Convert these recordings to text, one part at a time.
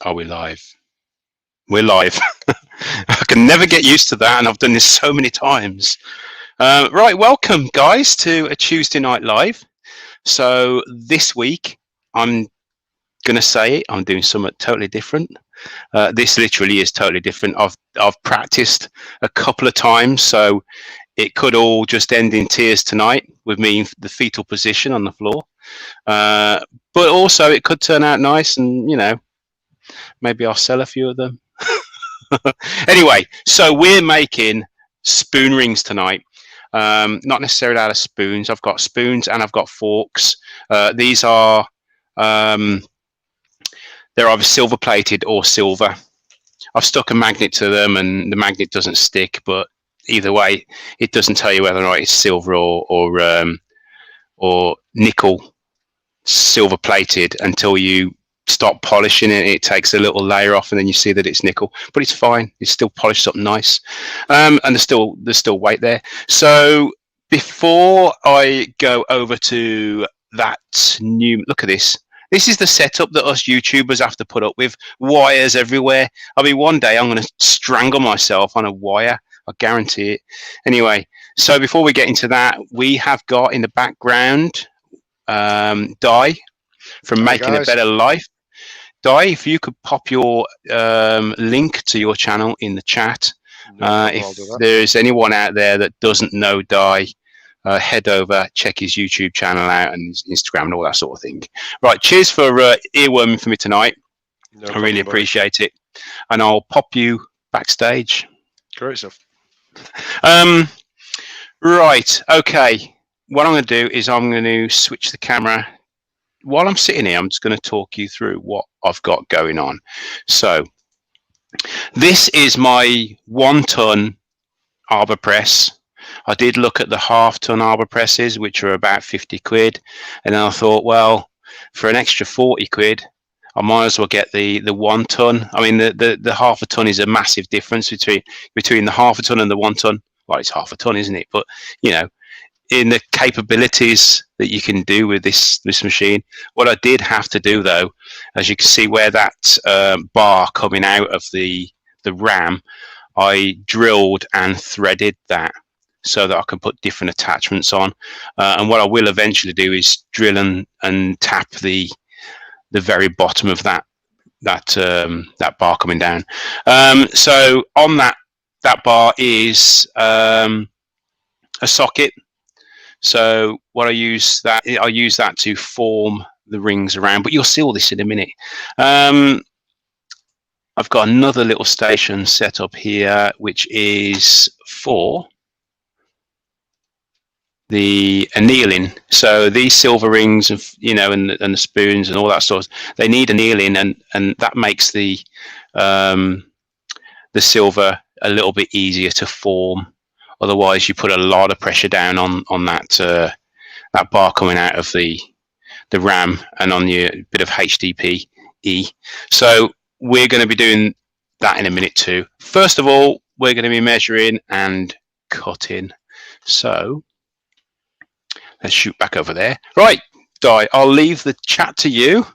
Are we live? We're live. I can never get used to that, and I've done this so many times. Right, welcome, guys, to a Tuesday Night Live. So this week, I'm going to say it, I'm doing something totally different. This literally is totally different. I've practiced a couple of times, so it could all just end in tears tonight with me in the fetal position on the floor. But also, it could turn out nice, and maybe I'll sell a few of them. Anyway, so we're making spoon rings tonight. Not necessarily out of spoons. I've got spoons and I've got forks. These are they're either silver plated or silver. I've stuck a magnet to them, and the magnet doesn't stick. But either way, it doesn't tell you whether or not it's silver or nickel silver plated until you stop polishing it. It takes a little layer off, and then you see that it's nickel, but it's fine. It's still polished up nice, and there's still weight there. So before I go over to that new look at this. This is the setup that us YouTubers have to put up with. Wires everywhere. I mean, one day I'm going to strangle myself on a wire. I guarantee it. Anyway, so before we get into that, we have got in the background Di from Making a Better Life. Di, if you could pop your link to your channel in the chat. If there's anyone out there that doesn't know Di, head over, check his YouTube channel out and his Instagram and all that sort of thing. Right, cheers for earworming for me tonight. I really appreciate it. And I'll pop you backstage. Great stuff. Right, okay. What I'm going to do is I'm going to switch the camera. While I'm sitting here, I'm just going to talk you through what I've got going on. So this is my 1 ton arbor press. I did look at the half-ton arbor presses, which are about 50 quid. And then I thought, well, for an extra 40 quid, I might as well get the 1 ton. I mean, the half a ton is a massive difference between the half a ton and the 1 ton. Well, it's half a ton, isn't it? But, in the capabilities that you can do with this machine. What I did have to do, though, as you can see where that bar coming out of the ram, I drilled and threaded that so that I can put different attachments on. And what I will eventually do is drill and tap the very bottom of that bar coming down. So on that bar is a socket. So what I use that to form the rings around, but you'll see all this in a minute. I've got another little station set up here, which is for the annealing. So these silver rings, and the spoons and all that sort, they need annealing, and that makes the silver a little bit easier to form. Otherwise, you put a lot of pressure down on that bar coming out of the ram and on your bit of HDPE. So we're going to be doing that in a minute too. First of all, we're going to be measuring and cutting. So let's shoot back over there. Right, Di, I'll leave the chat to you.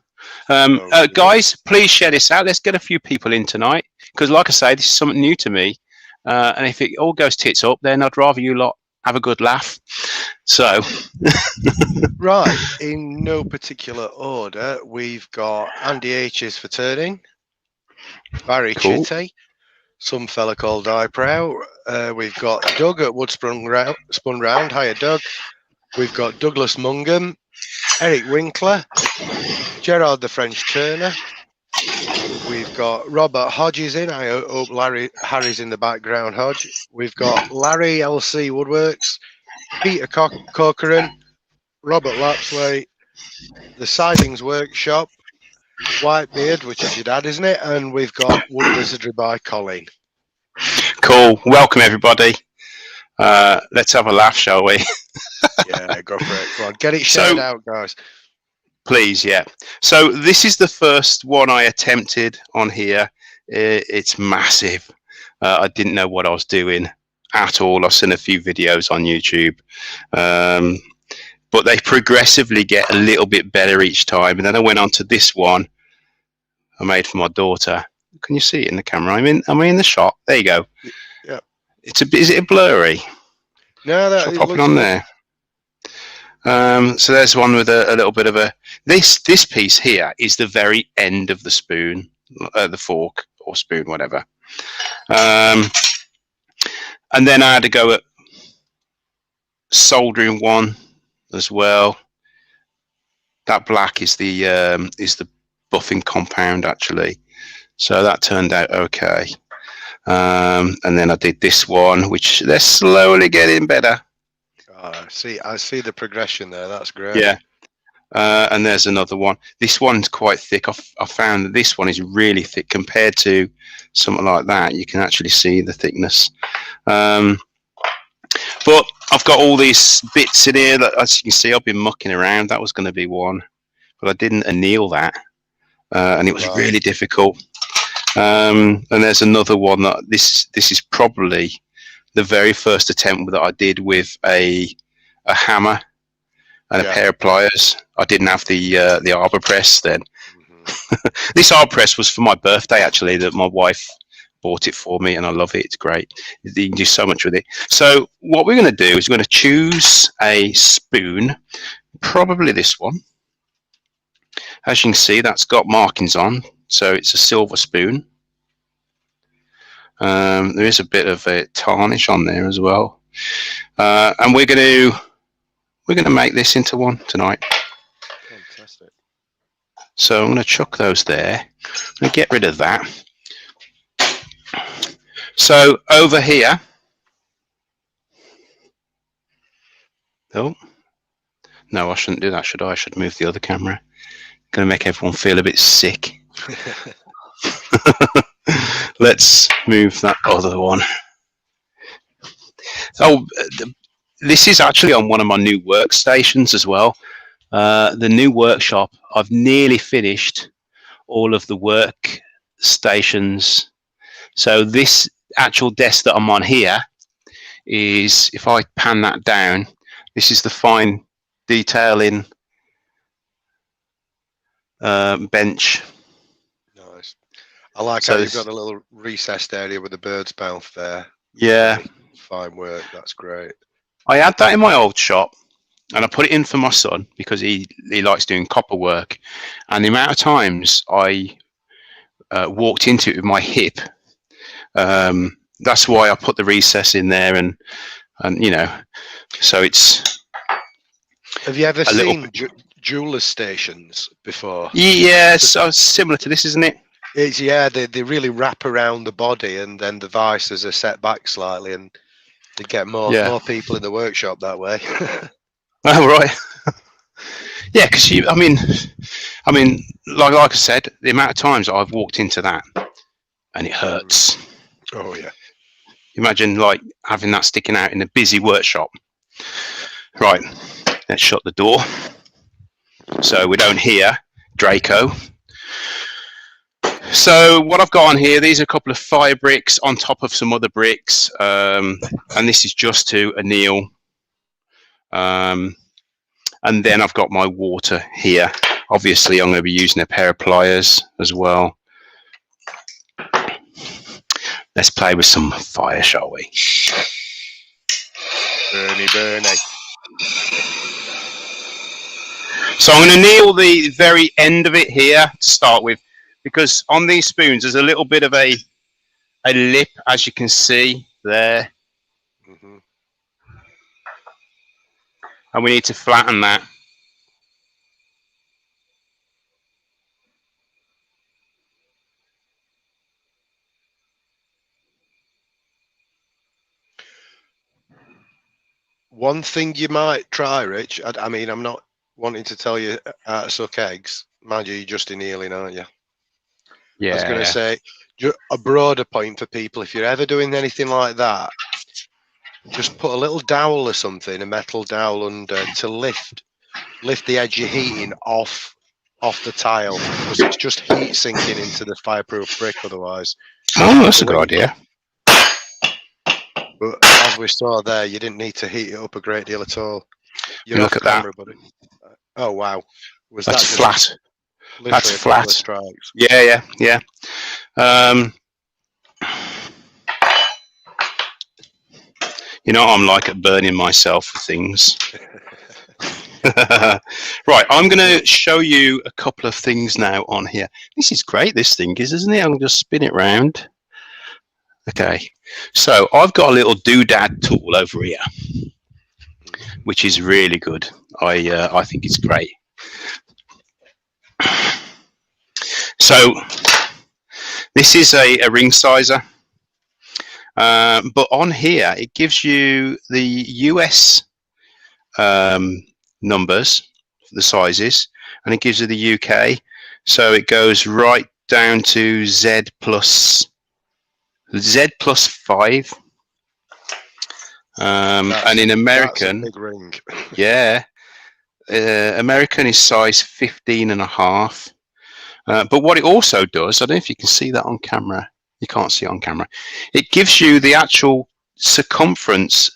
Guys, please share this out. Let's get a few people in tonight, because like I say, this is something new to me. And if it all goes tits up, then I'd rather you lot have a good laugh. So, right, in no particular order, we've got Andy H's for turning, Barry Chitty, some fella called Eyebrow. We've got Doug at Wood Spun Round. Hiya, Doug. We've got Douglas Mungham, Eric Winkler, Gerard the French Turner. We've got Robert Hodges in. I hope Harry's in the background, Hodge. We've got Larry LC Woodworks, Peter Corcoran, Robert Lapsley, the Sidings Workshop, Whitebeard, which is your dad, isn't it? And we've got Wood Wizardry by Colin. Cool. Welcome, everybody. Let's have a laugh, shall we? Yeah, go for it. Go on, get it shared out, guys. Please, yeah. So this is the first one I attempted on here. It's massive. I didn't know what I was doing at all. I've seen a few videos on YouTube, but they progressively get a little bit better each time. And then I went on to this one. I made for my daughter. Can you see it in the camera? Am I in the shot? There you go. Yeah. Is it a blurry? No, Shall I it pop it looks on good. there? So there's one with a little bit of a. This piece here is the very end of the spoon, the fork or spoon, whatever. And then I had to go at soldering one as well. That black is the buffing compound actually, so that turned out okay. And then I did this one, which they're slowly getting better. Oh, I see the progression there. That's great. Yeah. And there's another one. This one's quite thick. I found that this one is really thick compared to something like that. You can actually see the thickness. But I've got all these bits in here that, as you can see, I've been mucking around. That was going to be one, but I didn't anneal that, and it was really difficult. And there's another one that this is probably the very first attempt that I did with a hammer and a pair of pliers. I didn't have the arbor press then. This arbor press was for my birthday actually, that my wife bought it for me, and I love it. It's great. You can do so much with it. So what we're going to do is we're going to choose a spoon, probably this one. As you can see, that's got markings on, so it's a silver spoon. There is a bit of a tarnish on there as well, and we're going to make this into one tonight. Fantastic. So I'm going to chuck those there. I'm going to get rid of that. So over here, oh, no, I shouldn't do that, should I? I should move the other camera. Going to make everyone feel a bit sick. Let's move that other one. Oh, this is actually on one of my new workstations as well. The new workshop, I've nearly finished all of the workstations. So this actual desk that I'm on here is, if I pan that down, this is the fine detailing bench. Nice. I like how you've got a little recessed area with the bird's mouth there. Yeah. Fine work. That's great. I had that in my old shop, and I put it in for my son because he likes doing copper work. And the amount of times I walked into it with my hip, that's why I put the recess in there, and you know, so it's. Have you ever seen jeweler's stations before? Yeah, so similar to this, isn't it? It's they really wrap around the body, and then the vices are set back slightly, and they get more people in the workshop that way. Oh right. Yeah, because I mean, like I said, the amount of times I've walked into that, and it hurts. Oh yeah. Imagine like having that sticking out in a busy workshop. Right, let's shut the door so we don't hear Draco. So what I've got on here, these are a couple of fire bricks on top of some other bricks, and this is just to anneal. And then I've got my water here. Obviously, I'm going to be using a pair of pliers as well. Let's play with some fire, shall we? Bernie. So I'm going to anneal the very end of it here to start with, because on these spoons there's a little bit of a lip, as you can see there. And we need to flatten that. One thing you might try, Rich, I mean, I'm not wanting to tell you how to suck eggs. Mind you, you're just annealing, aren't you? Yeah. I was going to say, a broader point for people, if you're ever doing anything like that, just put a little dowel or something, a metal dowel under, to lift the edge you're heating off the tile, because it's just heat sinking into the fireproof brick otherwise. Oh, that's a good idea. But as we saw there, you didn't need to heat it up a great deal at all. Look at that. Buddy. Oh wow, That's flat. Literally That's a couple of flat. strikes. Yeah. You know what I'm like at burning myself for things. Right, I'm going to show you a couple of things now on here. This is great, this thing is, isn't it? I'm going to just spin it round. Okay, so I've got a little doodad tool over here, which is really good. I think it's great. So this is a ring sizer, but on here it gives you the US numbers, the sizes, and it gives you the UK. So it goes right down to Z plus 5. And in American, that's a big ring. Yeah, American is size 15.5. But what it also does, I don't know if you can see that on camera. You can't see it on camera. It gives you the actual circumference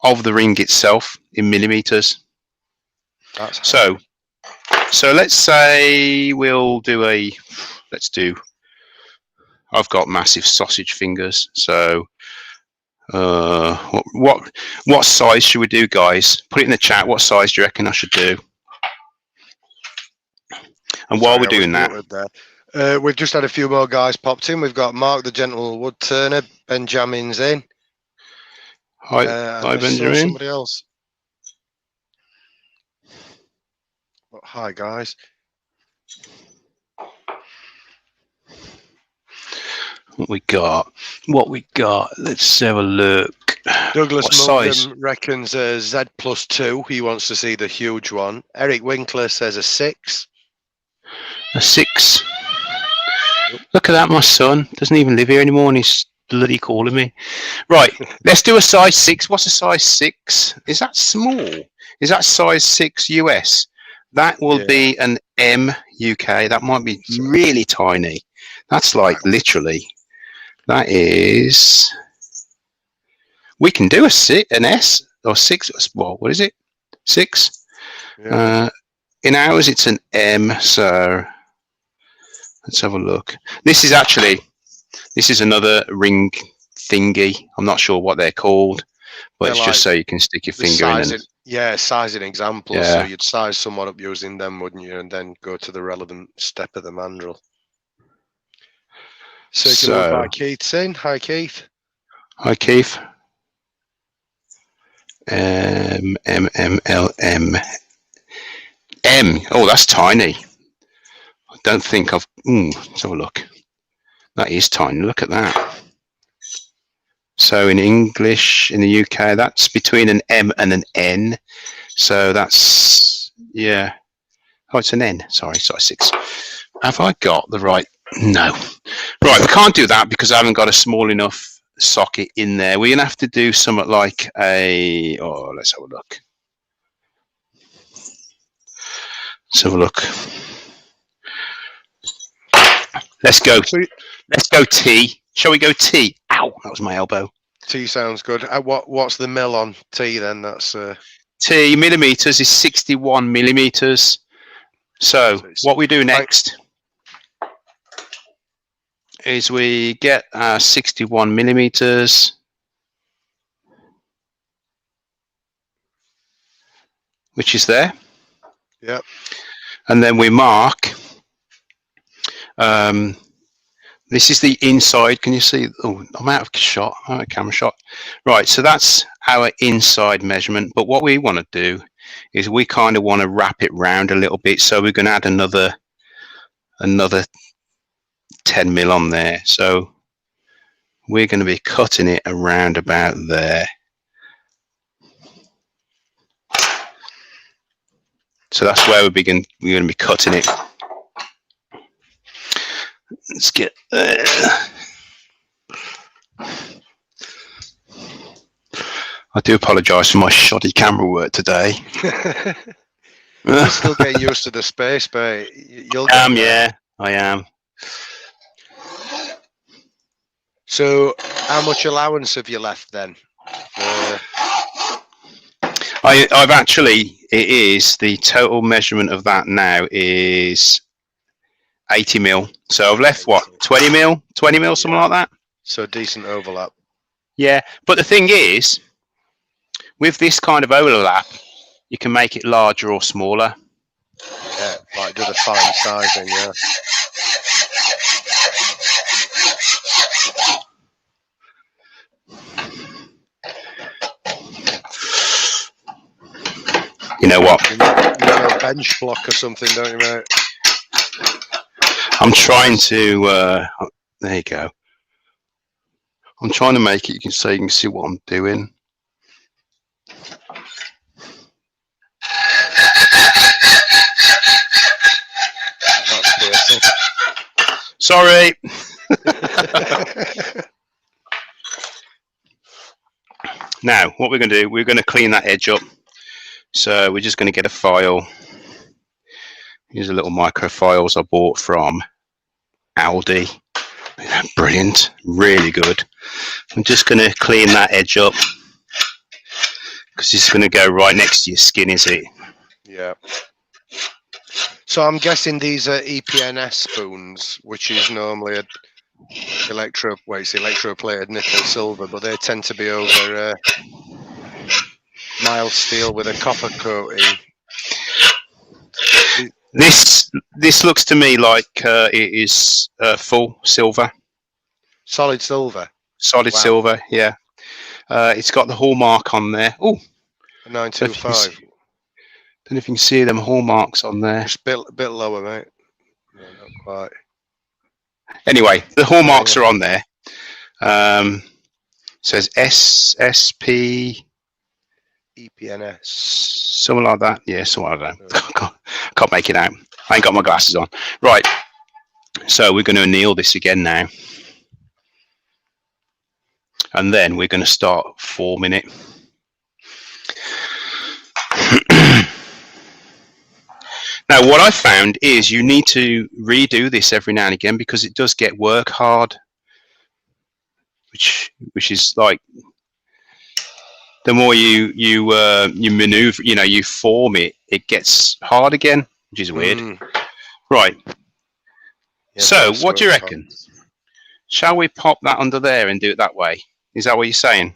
of the ring itself in millimeters. So let's say I've got massive sausage fingers. So what size should we do, guys? Put it in the chat. What size do you reckon I should do? And while we're doing that, we've just had a few more guys popped in. We've got Mark the Gentle Wood Turner, Benjamin's in. Hi Benjamin. Somebody else. Well, hi guys. What we got? Let's have a look. Douglas Mulgrim reckons a Z+2. He wants to see the huge one. Eric Winkler says a 6. A 6. Look at that, my son doesn't even live here anymore and he's bloody calling me. Right, let's do a size 6. What's a size 6? Is that small? Is that size 6 US? That will be an M UK. That might be really tiny. That's like literally. That is. We can do an S or 6. Well, what is it? 6. Yeah. In ours, it's an M. So let's have a look. This is another ring thingy. I'm not sure what they're called, but it's like just so you can stick your finger in. Sizing examples. Yeah. So you'd size someone up using them, wouldn't you? And then go to the relevant step of the mandrel. So by Keith's in. Hi, Keith. Hi, Keith. M. Oh, that's tiny. I don't think I've. Let's have a look. That is tiny. Look at that. So in English, in the UK, that's between an M and an N. So that's Oh, it's an N. Sorry, size 6. Have I got the right? No. Right, we can't do that because I haven't got a small enough socket in there. We're gonna have to do something like a. Oh, let's have a look. Let's have a look. Let's go. Let's go T. Shall we go T? Ow, that was my elbow. T sounds good. What's the mil on T then? That's T millimeters is 61 millimeters. So what we do next is we get 61 millimeters. Which is there. Yep. And then we mark. This is the inside. Can you see? Oh, I'm out of camera shot. Right, so that's our inside measurement. But what we want to do is we kind of want to wrap it round a little bit. So we're going to add another 10 mil on there. So we're going to be cutting it around about there. So that's where we're going to be cutting it. Let's get there. I do apologise for my shoddy camera work today. You're still getting used to the space, but you'll get there. I am. So, how much allowance have you left then? I've actually, it is the total measurement of that now is 80 mil. So I've left what, 20 mil, something like that. So decent overlap. Yeah, but the thing is, with this kind of overlap, you can make it larger or smaller. Yeah, like do the fine sizing. Yeah. You know what? You know, bench block or something, don't you, mate? I'm trying to. There you go. I'm trying to make it. So you can see what I'm doing. That's fearsome. Sorry. Now, what we're going to do, we're going to clean that edge up. So we're just going to get a file. Here's a little micro files I bought from Aldi. Brilliant, really good. I'm just going to clean that edge up because it's going to go right next to your skin, is it? Yeah. So I'm guessing these are EPNS spoons, which is normally it's electroplated nickel silver, but they tend to be over mild steel with a copper coating. This looks to me like it is full silver. Solid silver. Solid silver, yeah. It's got the hallmark on there. Oh, 925. Don't know if you can see them hallmarks on there. Just a bit lower, mate. No, not quite. Anyway, the hallmarks are on there. Says SSP EPNS. Something like that. Yeah, something like that. Can't make it out. I ain't got my glasses on. Right. So we're going to anneal this again now. And then we're going to start forming it. Now, what I found is you need to redo this every now and again because it does get work hard, which is like the more you maneuver, you form it, it gets hard again, which is weird. Right. Yeah, so, what do you reckon? Shall we pop that under there and do it that way? Is that what you're saying?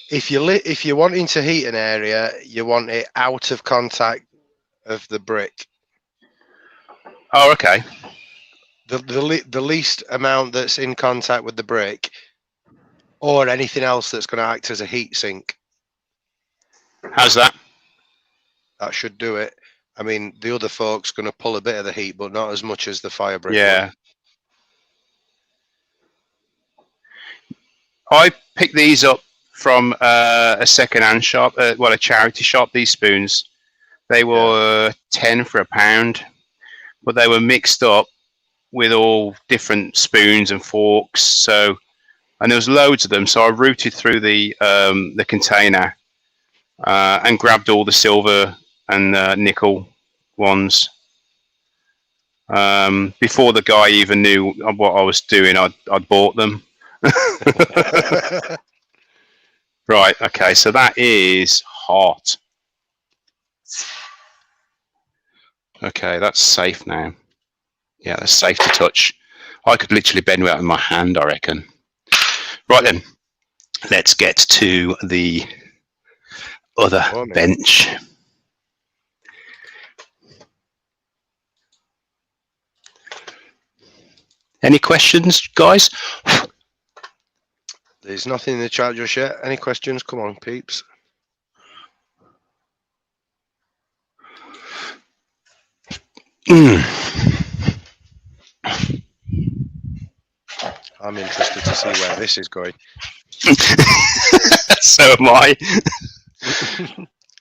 If you're wanting to heat an area, you want it out of contact of the brick. Oh, okay. The least amount that's in contact with the brick, or anything else that's going to act as a heat sink. How's that? That should do it. I mean, the other folk's going to pull a bit of the heat, but not as much as the fire brick. Yeah. Would. I picked these up from a second-hand shop, a charity shop. These spoons, they were 10 for £1, but they were mixed up with all different spoons and forks. So, and there was loads of them. So I routed through the container and grabbed all the silver and nickel ones. Before the guy even knew what I was doing, I'd bought them. Right, okay, so that is hot. Okay, that's safe now. Yeah, that's safe to touch. I could literally bend it out with my hand, I reckon. Right then, let's get to the other bench. Any questions, guys? There's nothing in the chat just yet. Any questions? Come on, peeps. I'm interested to see where this is going. So am I.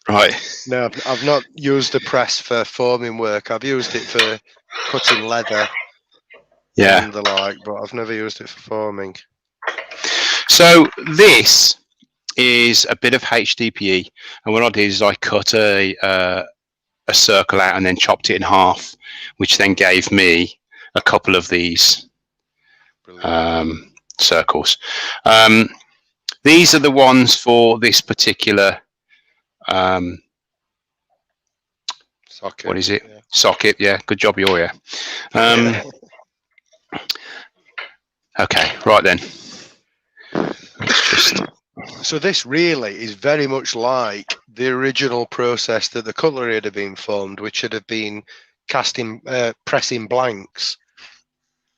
Right. No, I've not used the press for forming work. I've used it for cutting leather. Yeah. And the like, but I've never used it for forming. So this is a bit of HDPE, and what I did is I cut a circle out and then chopped it in half, which then gave me a couple of these circles. These are the ones for this particular socket. What is it? Yeah. Socket, yeah. Good job, you're here. Okay, right then. Let's just... So this really is very much like the original process that the cutlery had been formed, which had been pressing blanks.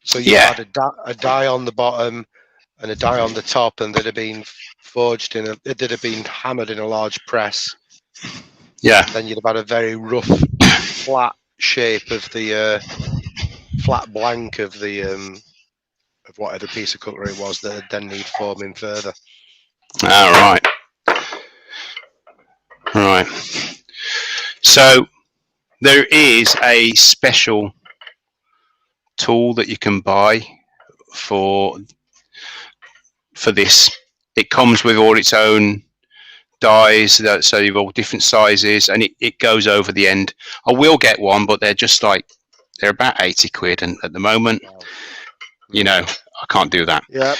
So you had a die on the bottom and a die on the top, and they'd have been forged they'd have been hammered in a large press. Yeah. Then you'd have had a very rough, flat shape of the flat blank of the of whatever piece of cutlery it was that would then need forming further. All right. Right. So there is a special tool that you can buy for this. It comes with all its own dies, so you've all different sizes, and it goes over the end. I will get one, but they're just like, they're about 80 quid, and at the moment, Wow. you know, I can't do that. Yeah.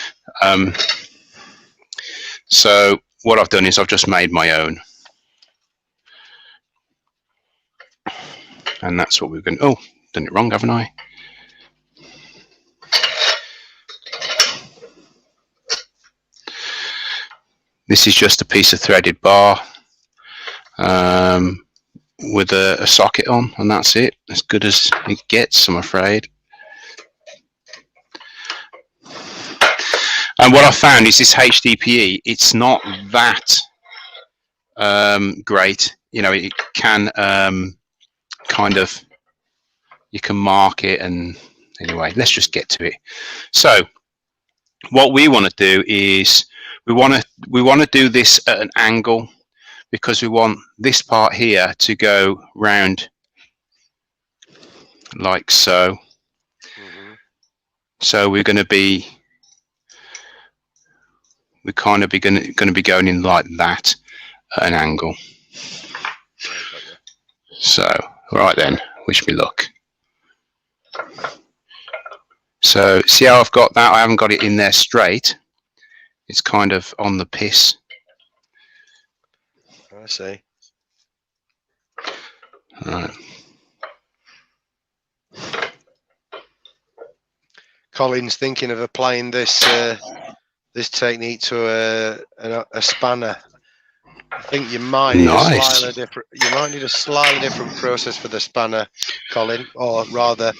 So what I've done is I've just made my own, and that's what we're going to... Oh, done it wrong, haven't I? This is just a piece of threaded bar with a socket on, and that's it. As good as it gets, I'm afraid. And what I found is this HDPE, it's not that great. You know, it can kind of, you can mark it, and anyway, let's just get to it. So what we want to do is we want to do this at an angle, because we want this part here to go round like so. Mm-hmm. So we're kind of be going to be going in like that at an angle. So right then, wish me luck. So see how I've got that? I haven't got it in there straight. It's kind of on the piss. I see. Right. Colin's thinking of applying this this technique to a spanner. I think you might need Nice. a slightly different process for the spanner, Colin, or rather,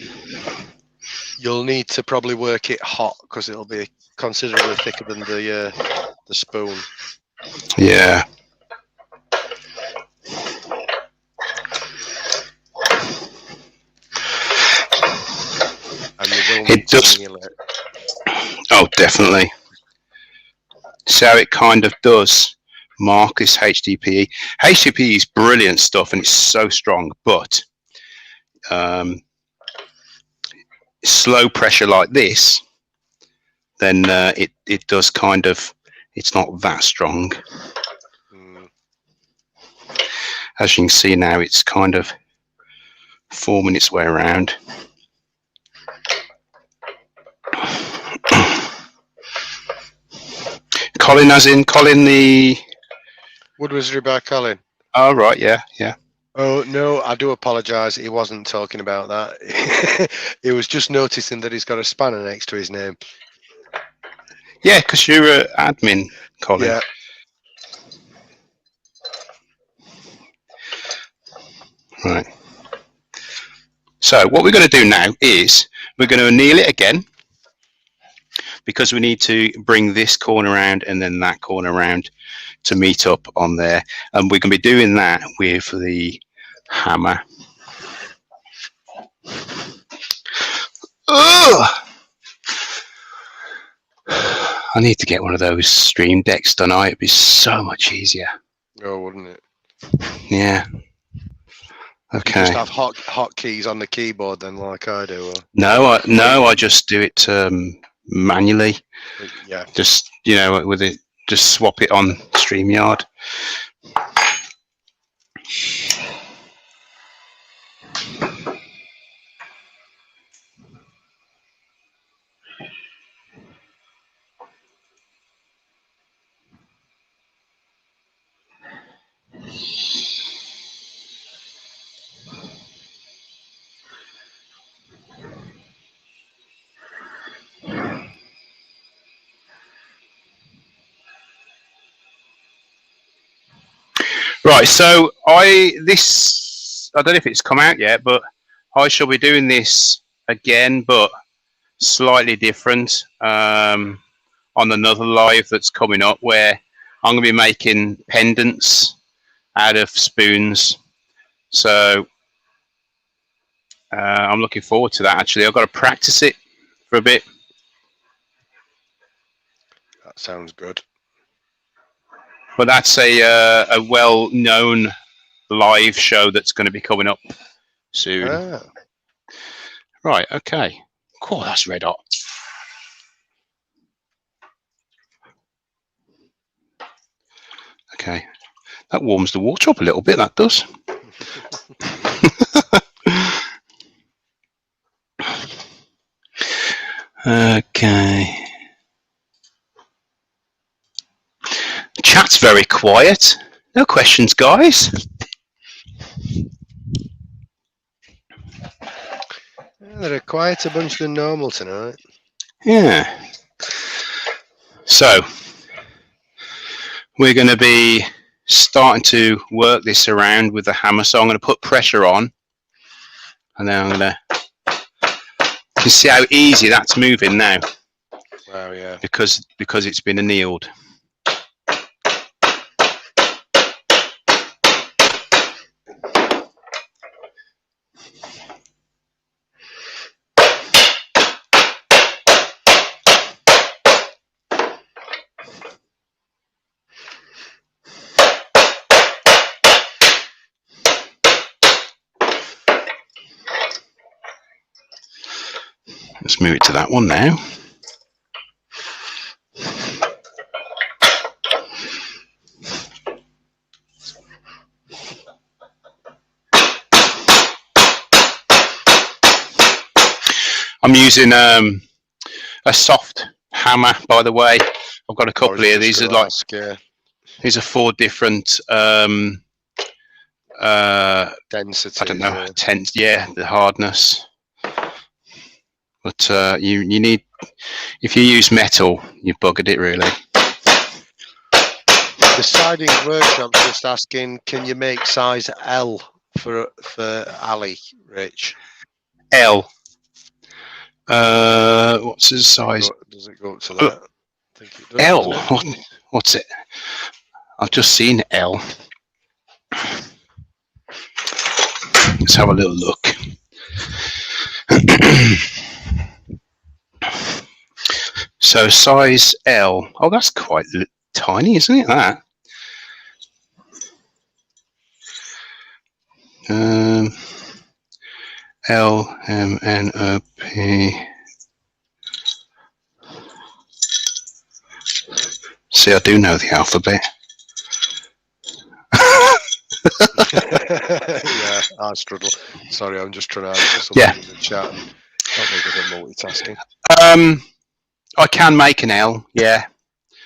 you'll need to probably work it hot because it'll be considerably thicker than the spoon. Yeah. And you will need to anneal it. Oh, definitely. See how it kind of does mark this HDPE. HDPE is brilliant stuff, and it's so strong, but slow pressure like this, then it does kind of, it's not that strong. As you can see now, it's kind of forming its way around. Colin, as in Colin the... Wood Wizardry by Colin. Oh, right, yeah, yeah. Oh, no, I do apologise. He wasn't talking about that. He was just noticing that he's got a spanner next to his name. Yeah, because you're an admin, Colin. Yeah. Right. So what we're going to do now is we're going to anneal it again, because we need to bring this corner around and then that corner around to meet up on there. And we're going to be doing that with the hammer. Ugh! I need to get one of those stream decks done. It'd be so much easier. Oh, wouldn't it? Yeah. Okay. You just have hotkeys on the keyboard then, like I do. Or... No, I just do it manually. Yeah. Just, you know, with it, just swap it on StreamYard. Right, so I don't know if it's come out yet, but I shall be doing this again, but slightly different, on another live that's coming up, where I'm going to be making pendants out of spoons. So I'm looking forward to that. Actually, I've got to practice it for a bit. That sounds good. But that's a well-known live show that's going to be coming up soon. Ah. Right, okay. Cool, that's red hot. Okay, that warms the water up a little bit, that does. Okay. Chat's very quiet. No questions, guys. They're a quieter bunch than normal tonight. Yeah. So, we're going to be starting to work this around with the hammer. So I'm going to put pressure on. And then I'm going to... You can see how easy that's moving now. Wow, yeah. Because it's been annealed. Let's move it to that one now. I'm using a soft hammer, by the way. I've got a couple here. These are like these are 4 different density. I don't know, yeah, the hardness. But you need, if you use metal, you buggered it really. The siding workshop's just asking, can you make size L for Ali, Rich? L. What's his size? Does it go up to that? I think it does, L. it? What's it? I've just seen L. Let's have a little look. So size L. Oh, that's quite tiny, isn't it? That. L M N O P. See, I do know the alphabet. Yeah, I struggle. Sorry, I'm just trying to answer something in the chat. Not very good at multitasking. I can make an L, yeah.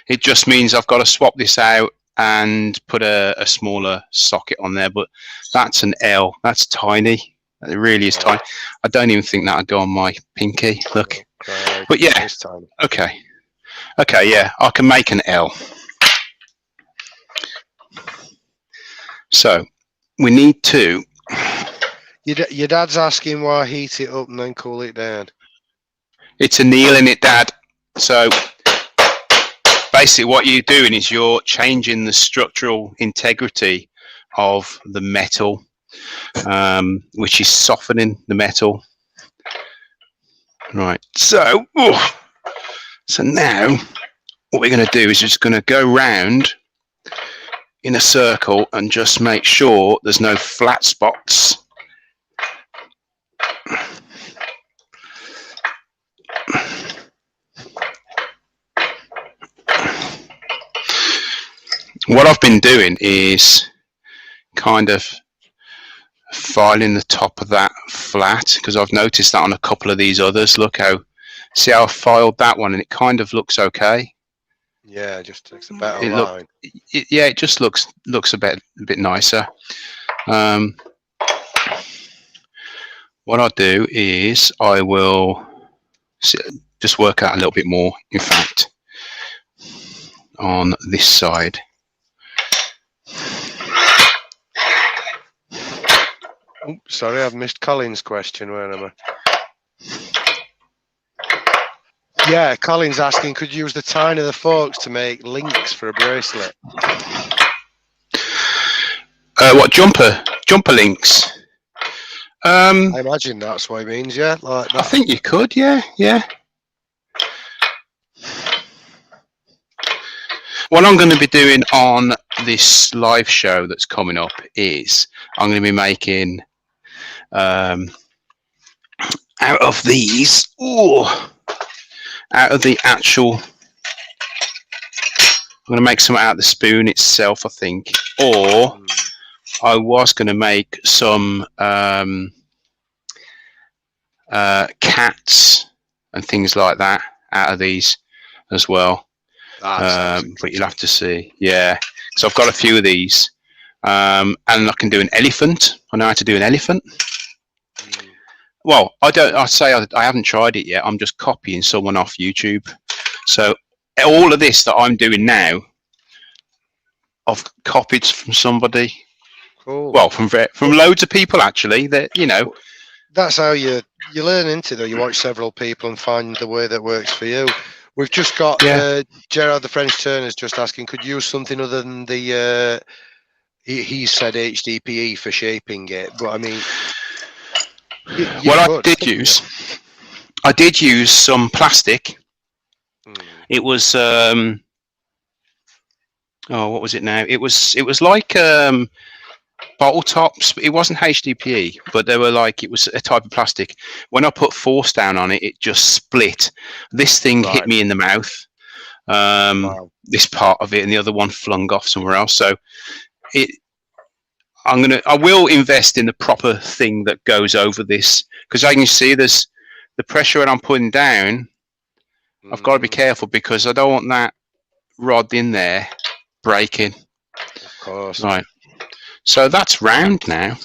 It just means I've got to swap this out and put a smaller socket on there, but that's an L. That's tiny. It really is tiny. I don't even think that would go on my pinky. Look. But yeah, okay. Okay, yeah, I can make an L. So, we need to... Your dad's asking why heat it up and then cool it down. It's annealing it, Dad. So, basically what you're doing is you're changing the structural integrity of the metal, which is softening the metal. Right, so now what we're going to do is just going to go round in a circle and just make sure there's no flat spots. What I've been doing is kind of filing the top of that flat, because I've noticed that on a couple of these others. Look how, see how I filed that one and it kind of looks okay. Yeah, just takes a better line. Yeah, it just looks a bit nicer. What I'll do is I will just work out a little bit more, in fact, on this side. Oops, sorry, I've missed Colin's question. Where am I? Yeah, Colin's asking, could you use the tine of the forks to make links for a bracelet? What jumper links? I imagine that's what he means. Yeah, like that. I think you could. Yeah. What I'm going to be doing on this live show that's coming up is I'm going to be making out of these. Out of the actual, I'm going to make some out of the spoon itself, I think, or I was going to make some cats and things like that out of these as well. But you'll have to see. Yeah, so I've got a few of these, and I can do an elephant. I know how to do an elephant. Well, I haven't tried it yet. I'm just copying someone off YouTube. So all of this that I'm doing now, I've copied from somebody. Cool. Well, from loads of people actually. That That's how you learn into it. You watch several people and find the way that works for you. We've just got Gerard the French Turner's just asking, could you use something other than the he said HDPE for shaping it, but I mean. I did use some plastic. It was what was it now? It was like bottle tops. It wasn't HDPE, but they were like, it was a type of plastic. When I put force down on it, it just split. This thing hit me in the mouth. This part of it, and the other one flung off somewhere else. So I will invest in the proper thing that goes over this, because I can see there's the pressure that I'm putting down. I've got to be careful because I don't want that rod in there breaking. Of course. Right. So that's round now.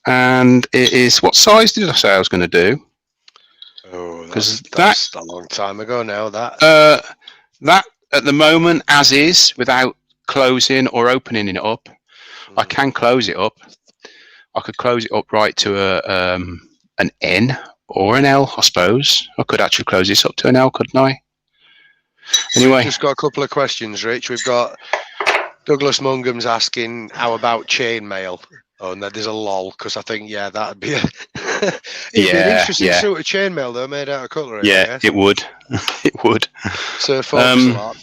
And it is, what size did I say I was going to do? Oh, that's a long time ago now. That at the moment, as is, without closing or opening it up, I can close it up. I could close it up right to an N or an L, I suppose. I could actually close this up to an L, couldn't I? Anyway, we've just got a couple of questions, Rich. We've got Douglas Mungham's asking, how about chainmail? Oh, and there's a lol, because I think, that'd be an interesting sort of chainmail, though, made out of cutlery. Yeah, it would. It would. So, focus a lot.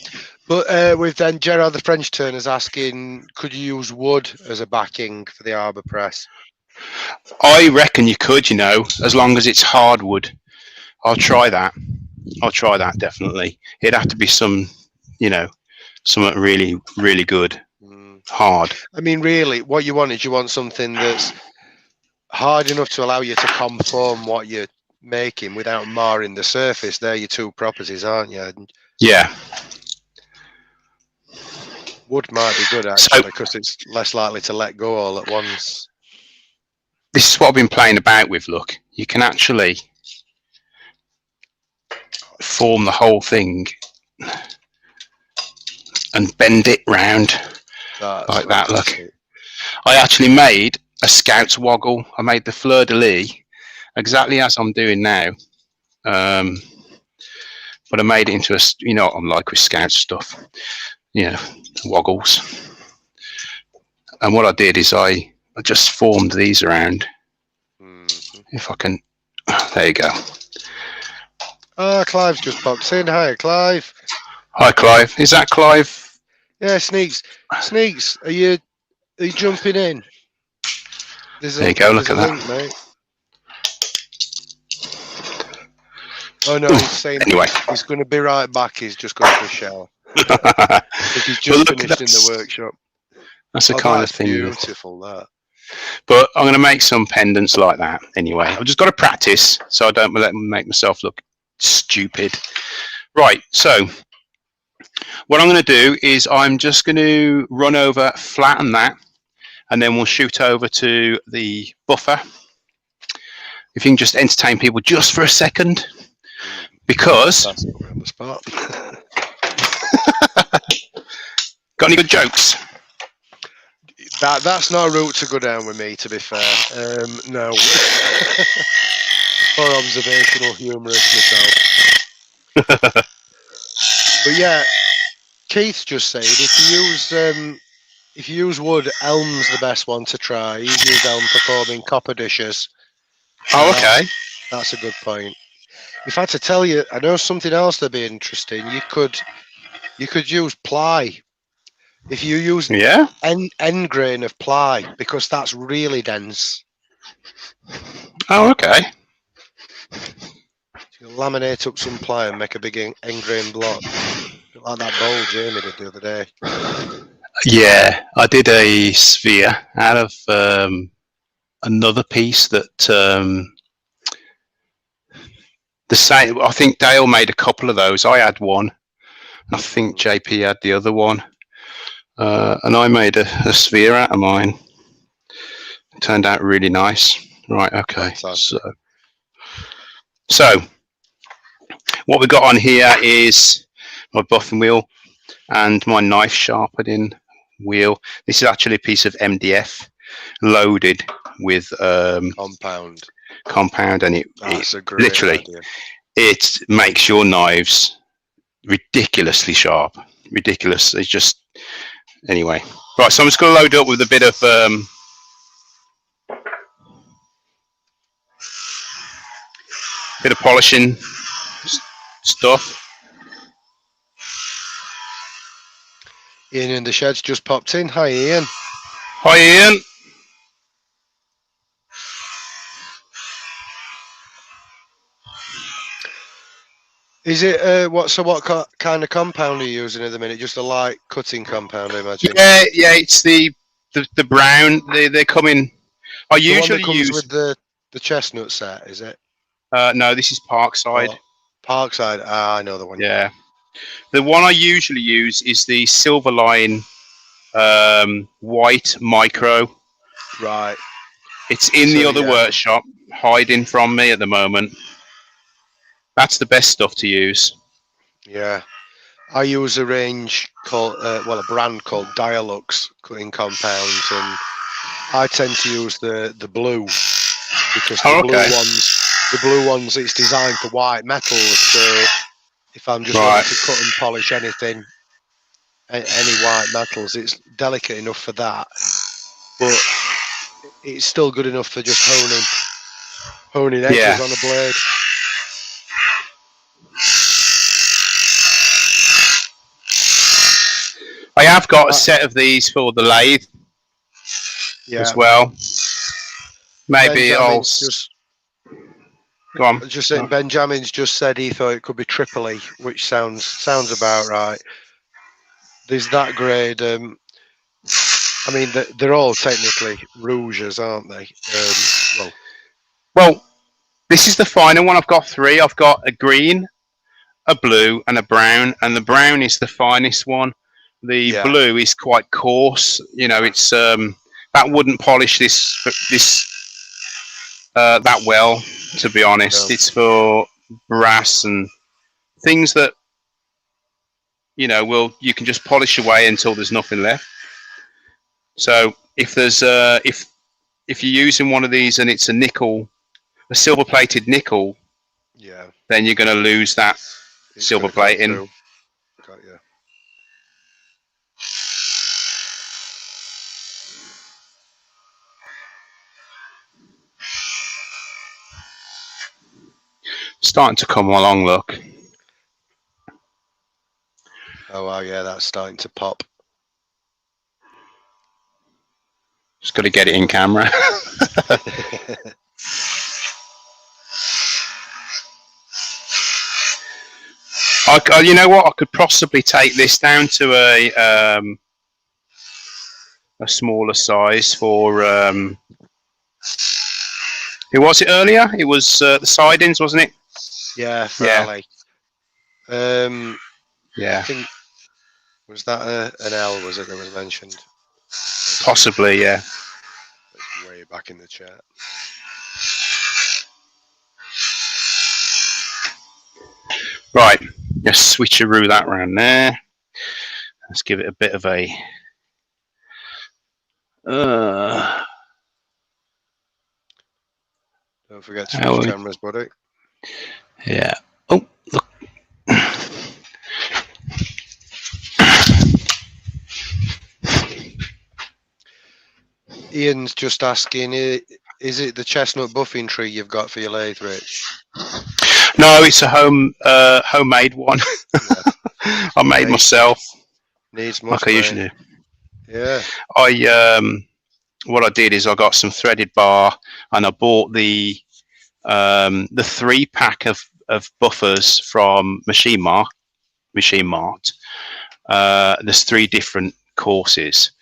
But with then Gerard the French Turner's asking, could you use wood as a backing for the arbor press? I reckon you could, as long as it's hardwood. I'll try that. Definitely. It'd have to be something really, really good. Hard. I mean, really, what you want is you want something that's hard enough to allow you to conform what you're making without marring the surface. They're your two properties, aren't you? Yeah. Wood might be good, actually, because it's less likely to let go all at once. This is what I've been playing about with, look. You can actually form the whole thing and bend it round like that, look. I actually made a Scout's woggle. I made the fleur-de-lis exactly as I'm doing now. But I made it into what I'm like with Scout stuff. Woggles. And what I did is I just formed these around. If I can, there you go. Clive's just popped in. Hi, Clive. Hi, Clive. Is that Clive? Yeah, Sneaks. Sneaks, are you jumping in? There you go. Look at link, that. Mate. Oh no, he's saying he's going to be right back. He's just going for a shower. He's just finished in the workshop. That's the kind of thing. Beautiful, that. But I'm going to make some pendants like that anyway. I've just got to practice so I don't make myself look stupid. Right, so what I'm going to do is I'm just going to run over, flatten that, and then we'll shoot over to the buffer. If you can just entertain people just for a second, because Got any good jokes? That's not a route to go down with me, to be fair. No. Or observational humorist myself. But yeah, Keith's just saying if you use wood, elm's the best one to try. He's used elm for forming copper dishes. Oh, okay. That's a good point. If I had to tell you, I know something else that'd be interesting. You could use ply. If you use end grain of ply, because that's really dense. Oh, okay. You can laminate up some ply and make a big end grain block, like that bowl Jamie did the other day. Yeah, I did a sphere out of another piece that the same. I think Dale made a couple of those. I had one. I think JP had the other one, and I made a sphere out of mine. It turned out really nice. Right. Okay. So what we got on here is my buffing wheel and my knife sharpening wheel. This is actually a piece of MDF loaded with compound, and it literally idea. It makes your knives ridiculously sharp. Ridiculous. It's just anyway. Right, so I'm just going to load up with a bit of polishing stuff. Ian in the shed's just popped in. Hi, Ian. Hi, Ian. Is it what kind of compound are you using at the minute? Just a light cutting compound, I imagine. Yeah, it's the brown. They come in. I the usually one that comes use with the chestnut set. Is it? No, this is Parkside. Oh, Parkside. Ah, I know the one. Yeah, the one I usually use is the Silverline white micro. Right. It's in the other workshop, hiding from me at the moment. That's the best stuff to use. Yeah, I use a range called, a brand called Dialux cutting compounds, and I tend to use the blue because the blue ones, it's designed for white metals. So if I'm just wanting to cut and polish anything, any white metals, it's delicate enough for that, but it's still good enough for just honing edges on a blade. I have got a set of these for the lathe as well. Maybe I'll go on. Just saying, Benjamin's just said he thought it could be Tripoli, which sounds about right. There's that grade. I mean, they're all technically rouges, aren't they? Well, this is the final one. I've got three. I've got a green, a blue, and a brown. And the brown is the finest one. The blue is quite coarse. You know, it's that wouldn't polish this that well. To be honest, it's for brass and things that you can just polish away until there's nothing left. So if there's if you're using one of these and it's a silver plated nickel, then you're going to lose that silver plating. Got you. Starting to come along, look. Oh wow, yeah, that's starting to pop. Just got to get it in camera. You know what? I could possibly take this down to a smaller size for. Who was it earlier? It was the sidings, wasn't it? Yeah, fairly. Yeah. I think, was that an L? Was it that was mentioned? Possibly, yeah. It's way back in the chat. Right, just switcheroo that round there. Let's give it a bit of a don't forget to switch cameras, buddy. Yeah. Oh, look. Ian's just asking, is it the chestnut buffing tree you've got for your lathe, Rich? No, it's a homemade one. Yeah. I made myself. Needs like I usually do. Yeah. What I did is I got some threaded bar, and I bought the 3-pack of buffers from Machine Mart. There's 3 different courses,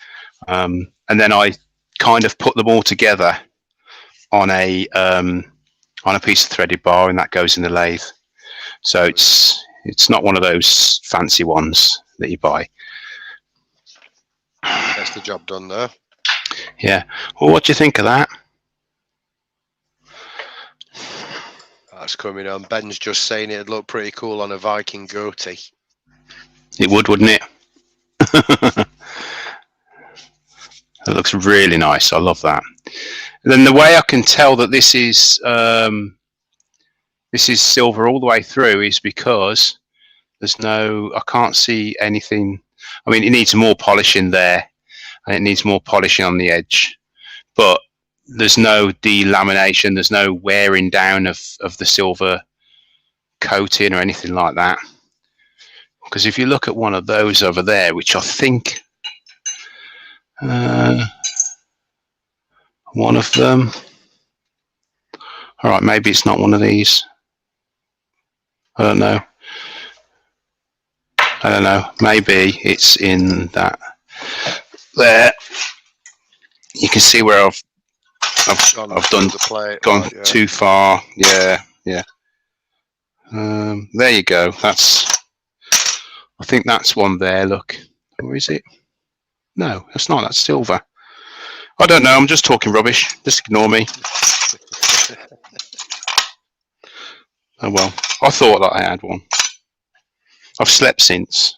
and then I kind of put them all together on a piece of threaded bar, and that goes in the lathe. So it's not one of those fancy ones that you buy. That's the job done there. Yeah. Well, what do you think of that? That's coming on. Ben's just saying it'd look pretty cool on a Viking goatee. It would, wouldn't it? It looks really nice. I love that. And then the way I can tell that this is silver all the way through is because I can't see anything. I mean, it needs more polishing there, and it needs more polishing on the edge, but there's no delamination, there's no wearing down of the silver coating or anything like that. Because if you look at one of those over there, which I think one of them, all right, maybe it's not one of these. I don't know. Maybe it's in that there. You can see where I've gone too far. Yeah. There you go. I think that's one there. Look, or is it? No, that's not. That's silver. I don't know. I'm just talking rubbish. Just ignore me. Oh well. I thought that I had one. I've slept since.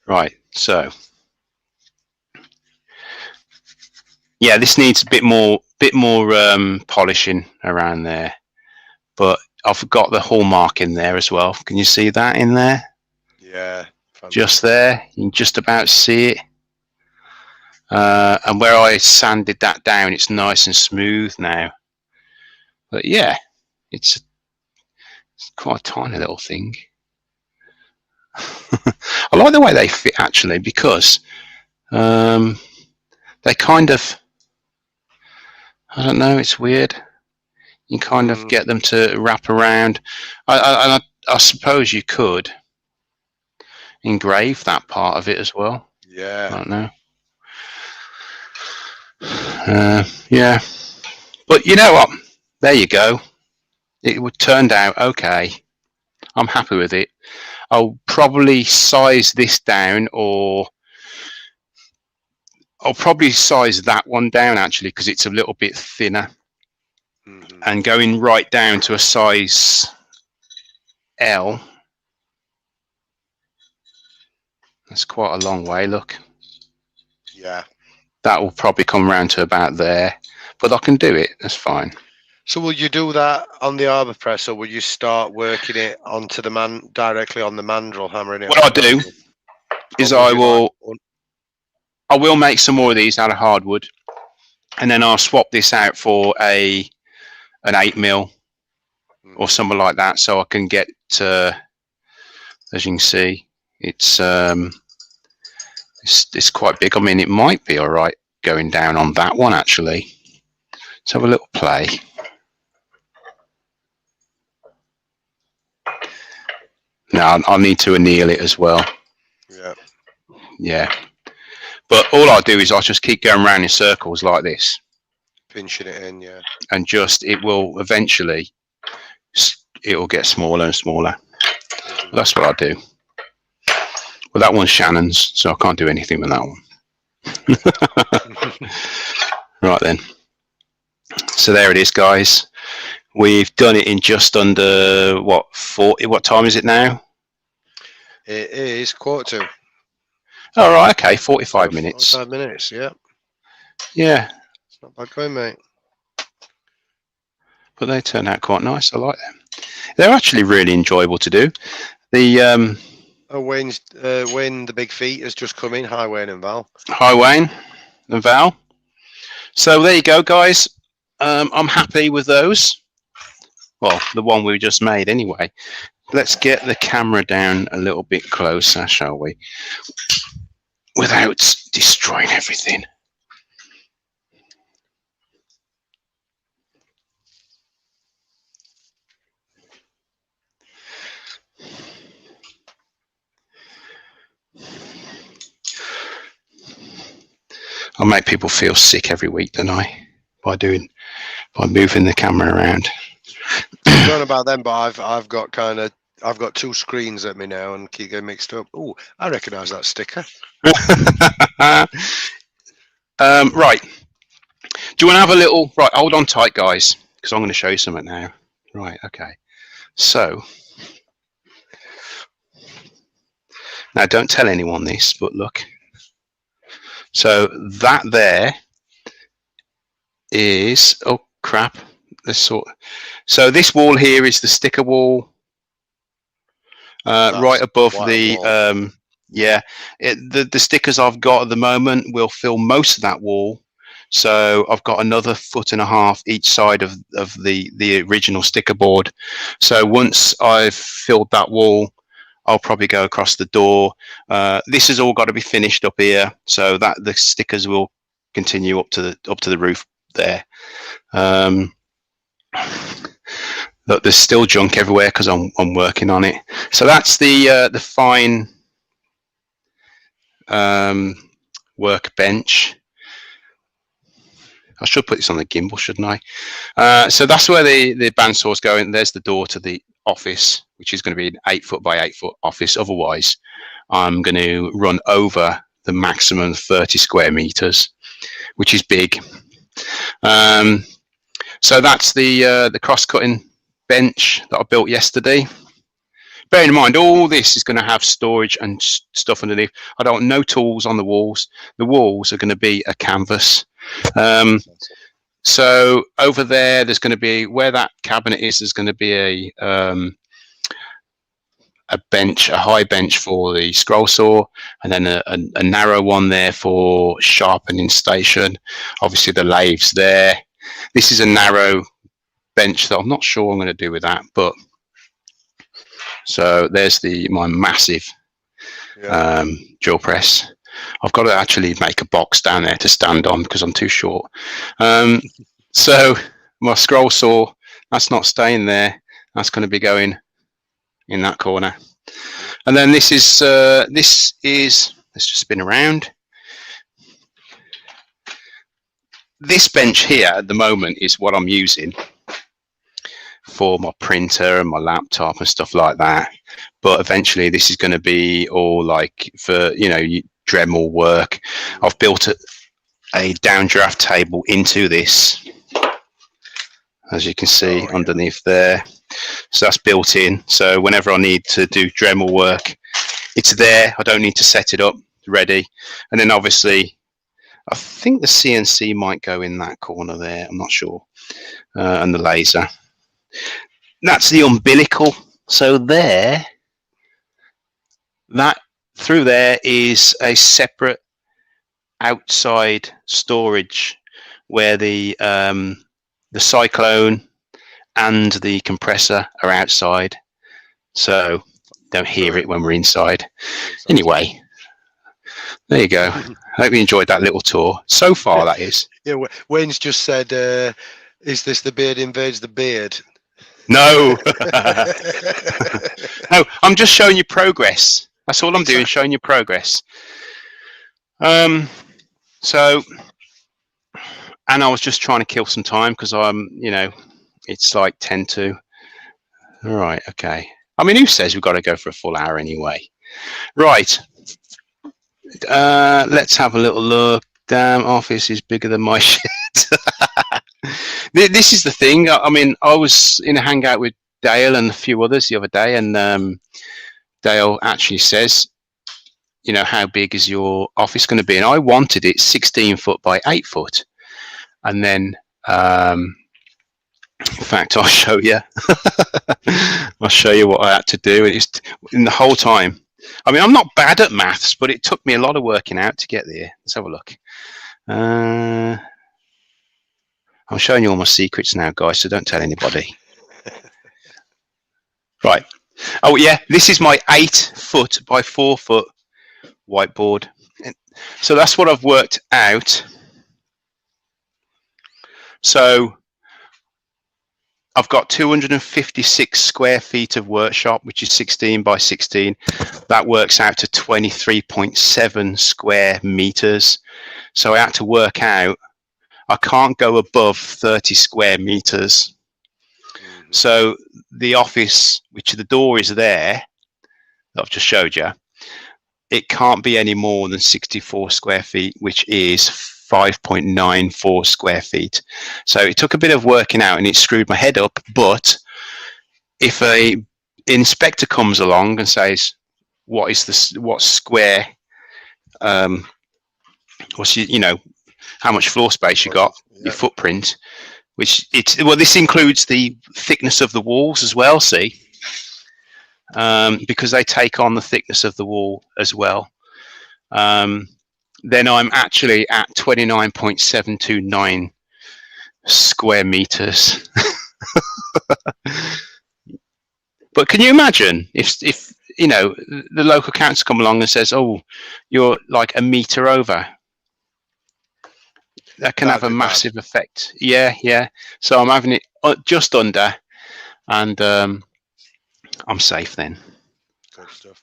Right. So. Yeah, this needs a bit more polishing around there, but I've got the hallmark in there as well. Can you see that in there? Yeah. Fantastic. Just there, you can just about see it. And where I sanded that down, it's nice and smooth now. But yeah, it's quite a tiny little thing. I like the way they fit actually, because they kind of, I don't know, it's weird. You kind of get them to wrap around. I suppose you could engrave that part of it as well. Yeah. I don't know. Yeah. But you know what? There you go. It would turned out okay. I'm happy with it. I'll probably size this down, or I'll probably size that one down actually, because it's a little bit thinner. And going right down to a size L, that's quite a long way, look. Yeah. That will probably come around to about there, but I can do it, that's fine. So will you do that on the arbor press, or will you start working it onto the directly on the mandrel, hammering it? What I'll do is I will make some more of these out of hardwood, and then I'll swap this out for an 8mm or something like that, so I can get as you can see, it's quite big. I mean, it might be all right going down on that one actually. Let's have a little play. Now I'll need to anneal it as well. Yeah. But all I do is I just keep going around in circles like this, pinching it in, yeah. And it will eventually, it will get smaller and smaller. That's what I do. Well, that one's Shannon's, so I can't do anything with that one. Right then. So there it is, guys. We've done it in just under, what time is it now? It is 1:45. All right, okay, 45 minutes. 45 minutes, yeah. Yeah, It's not bad going, mate. but they turn out quite nice. I like them. They're actually really enjoyable to do. The Wayne, the big feet has just come in. Hi, Wayne and Val. Hi, Wayne and Val. So there you go, guys. I'm happy with those. Well, the one we just made anyway. Let's get the camera down a little bit closer, shall we? Without destroying everything. I make people feel sick every week, don't I? By moving the camera around. I don't know about them, but I've got two screens at me now and keep getting mixed up. Oh, I recognise that sticker. Right. Do you want to have a little? Right, hold on tight, guys, because I'm going to show you something now. Right. Okay. So now, don't tell anyone this, but look. So that there is, oh crap, so this wall here is the sticker wall, right above the the stickers I've got at the moment will fill most of that wall. So I've got another 1.5 foot each side of the original sticker board. So once I've filled that wall, I'll probably go across the door. This has all got to be finished up here, so that the stickers will continue up to the roof there. Look, there's still junk everywhere because I'm working on it. So that's the fine workbench. I should put this on the gimbal, shouldn't I? So that's where the bandsaw is going. There's the door to the office, which is going to be an 8 foot by 8 foot office. Otherwise, I'm going to run over the maximum 30 square meters, which is big. So that's the cross-cutting bench that I built yesterday. Bear in mind, all this is going to have storage and stuff underneath. I don't want no tools on the walls. The walls are going to be a canvas. So over there's going to be, where that cabinet is, there's going to be a bench, a high bench for the scroll saw, and then a narrow one there for sharpening station. Obviously the lathes there. This is a narrow bench that I'm not sure what I'm going to do with that, but so there's my massive drill press. I've got to actually make a box down there to stand on because I'm too short. So my scroll saw, that's not staying there. That's going to be going in that corner. And then this is let's just spin around. This bench here at the moment is what I'm using for my printer and my laptop and stuff like that. But eventually this is going to be all like for, Dremel work. I've built a downdraft table into this, as you can see underneath there. So that's built in. So whenever I need to do Dremel work, it's there. I don't need to set it up, ready. And then obviously, I think the CNC might go in that corner there. I'm not sure. And the laser. That's the umbilical. So there, that through there is a separate outside storage where the cyclone and the compressor are outside, so don't hear it when we're inside. Anyway, there you go. I hope you enjoyed that little tour so far. That is. Yeah, Wayne's just said, "Is this the beard invades the beard?" No, no. I'm just showing you progress. That's all I'm doing, showing you progress. So, and I was just trying to kill some time because it's like 10 to. All right, okay. I mean, who says we've got to go for a full hour anyway? Right. Let's have a little look. Damn, office is bigger than my shit. This is the thing. I mean, I was in a hangout with Dale and a few others the other day, and Dale actually says, you know, how big is your office going to be? And I wanted it 16 foot by 8 foot. And then, in fact, I'll show you. I'll show you what I had to do. It's in the whole time. I mean, I'm not bad at maths, but it took me a lot of working out to get there. Let's have a look. I'm showing you all my secrets now, guys, so don't tell anybody. Right. Oh, yeah, this is my 8 foot by 4 foot whiteboard. So that's what I've worked out. So I've got 256 square feet of workshop, which is 16 by 16. That works out to 23.7 square meters. So I had to work out, I can't go above 30 square meters. So the office, which the door is there, that I've just showed you, it can't be any more than 64 square feet, which is 5.94 square feet. So it took a bit of working out and it screwed my head up. But if a inspector comes along and says, what square, what's your, you know, how much floor space you got, your footprint, which this includes the thickness of the walls as well, see, because they take on the thickness of the wall as well. Then I'm actually at 29.729 square meters. But can you imagine if you know, the local council come along and says, oh, you're like a meter over? That can have a massive effect. Yeah. So I'm having it just under, and I'm safe then. Good stuff.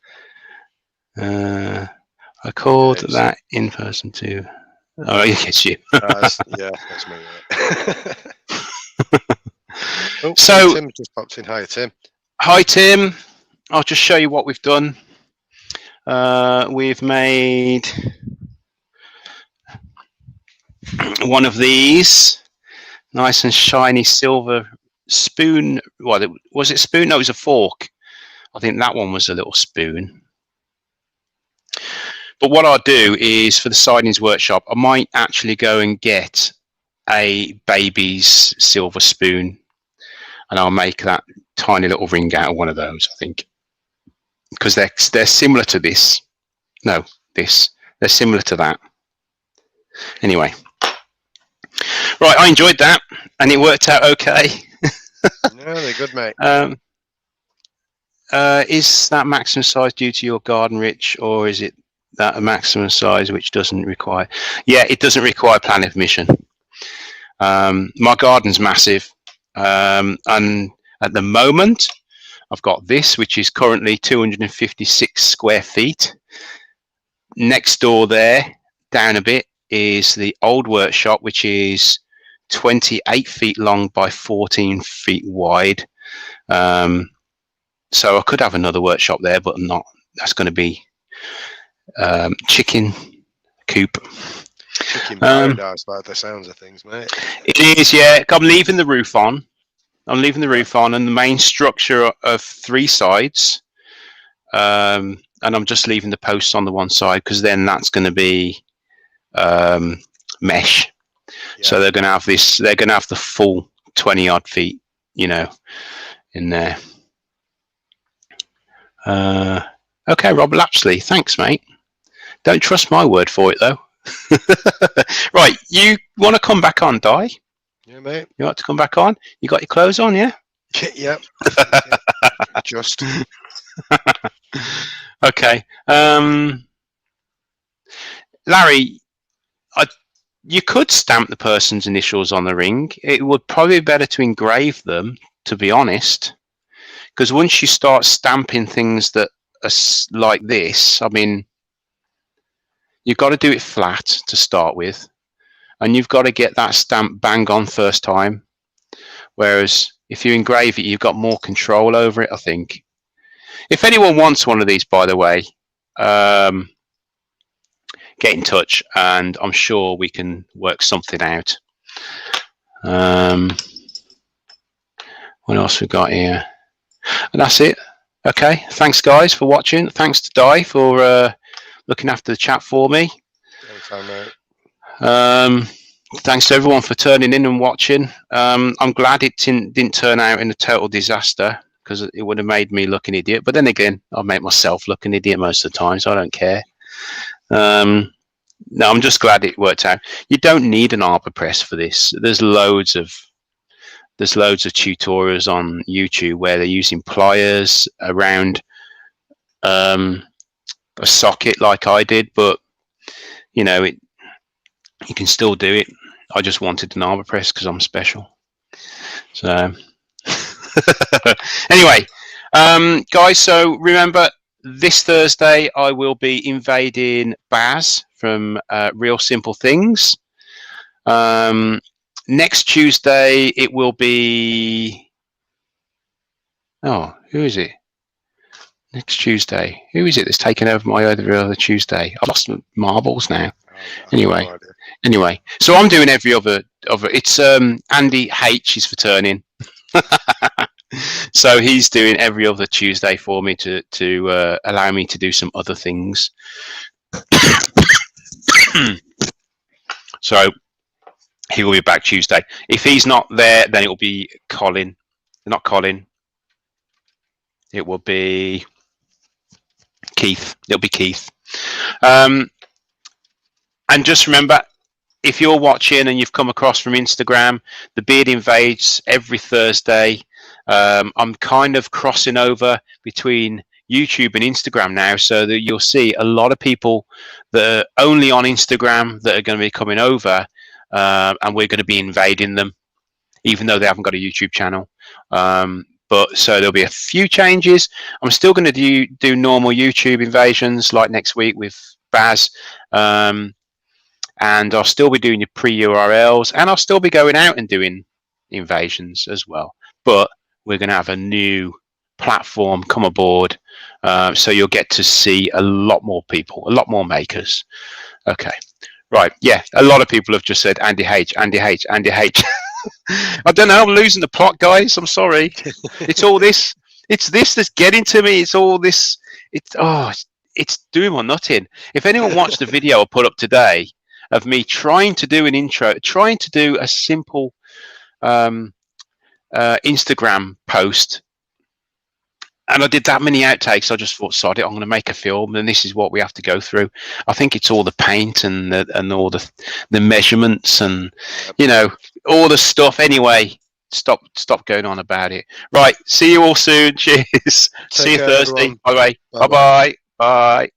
I called that in person too. Oh, it's you. That's me. Oh, so Tim just popped in. Hi, Tim. Hi, Tim. I'll just show you what we've done. We've made one of these nice and shiny silver spoon. What was it? Spoon? No, it was a fork. I think that one was a little spoon. But what I'll do is, for the sidings workshop, I might actually go and get a baby's silver spoon, and I'll make that tiny little ring out of one of those, I think, because they're similar to this. No, this. They're similar to that. Anyway. Right, I enjoyed that, and it worked out okay. No, they're good, mate. Is that maximum size due to your garden, Rich, or is it that a maximum size which doesn't require? Yeah, it doesn't require planning permission. My garden's massive, and at the moment I've got this, which is currently 256 square feet. Next door there, down a bit, is the old workshop, which is 28 feet long by 14 feet wide. So I could have another workshop there, but I'm not. That's going to be chicken coop. Chicken paradise by the sounds of things, mate. It is, yeah. I'm leaving the roof on. And the main structure of 3 sides. And I'm just leaving the posts on the one side, because then that's going to be mesh. Yeah. So they're going to have this. They're going to have the full 20 odd feet, you know, in there. Okay, Rob Lapsley, thanks, mate. Don't trust my word for it, though. Right, you want to come back on, Di? Yeah, mate. You want to come back on? You got your clothes on, yeah? Yep. Just. Okay. Larry, you could stamp the person's initials on the ring. It would probably be better to engrave them, to be honest. Because once you start stamping things that are like this, I mean, you've got to do it flat to start with, and you've got to get that stamp bang on first time. Whereas if you engrave it, you've got more control over it, I think. If anyone wants one of these, by the way, get in touch, and I'm sure we can work something out. What else we got here? And that's it. Okay, thanks guys for watching. Thanks to Di for looking after the chat for me. Anytime, mate. Thanks to everyone for turning in and watching. I'm glad it didn't turn out in a total disaster, because it would have made me look an idiot. But then again, I make myself look an idiot most of the time, so I don't care. No, I'm just glad it worked out. You don't need an arbor press for this. There's loads of tutorials on YouTube where they're using pliers around a socket like I did, but you know, you can still do it. I just wanted an arbor press because I'm special. So anyway, guys, so remember, this Thursday I will be invading Baz from Real Simple Things. Next Tuesday it will be, oh, who is it? Next Tuesday, who is it that's taken over my other Tuesday? I've lost marbles now. Anyway, so I'm doing every other. It's Andy H is for turning. So he's doing every other Tuesday for me to allow me to do some other things. So he will be back Tuesday. If he's not there, then it will be Colin. Not Colin. It will be Keith. It'll be Keith. And just remember, if you're watching and you've come across from Instagram, the Beard Invades every Thursday. I'm kind of crossing over between YouTube and Instagram now, so that you'll see a lot of people that are only on Instagram that are going to be coming over, and we're going to be invading them, even though they haven't got a YouTube channel. But so there'll be a few changes. I'm still going to do normal YouTube invasions like next week with Baz. And I'll still be doing your pre-URLs, and I'll still be going out and doing invasions as well. But we're going to have a new platform come aboard, so you'll get to see a lot more people, a lot more makers. Okay, right, yeah, a lot of people have just said Andy H, Andy H, Andy H. I don't know, I'm losing the plot, guys. I'm sorry. It's all this. It's this that's getting to me. It's all this. It's doing my nutting. If anyone watched the video I put up today of me trying to do an intro, trying to do a simple Instagram post, and I did that many outtakes, I just thought, sod it, I'm going to make a film, and this is what we have to go through. I think it's all the paint and all the measurements and, you know, all the stuff. Anyway, stop going on about it. Right, see you all soon. Cheers. See you Thursday. Bye bye. Bye bye. Bye.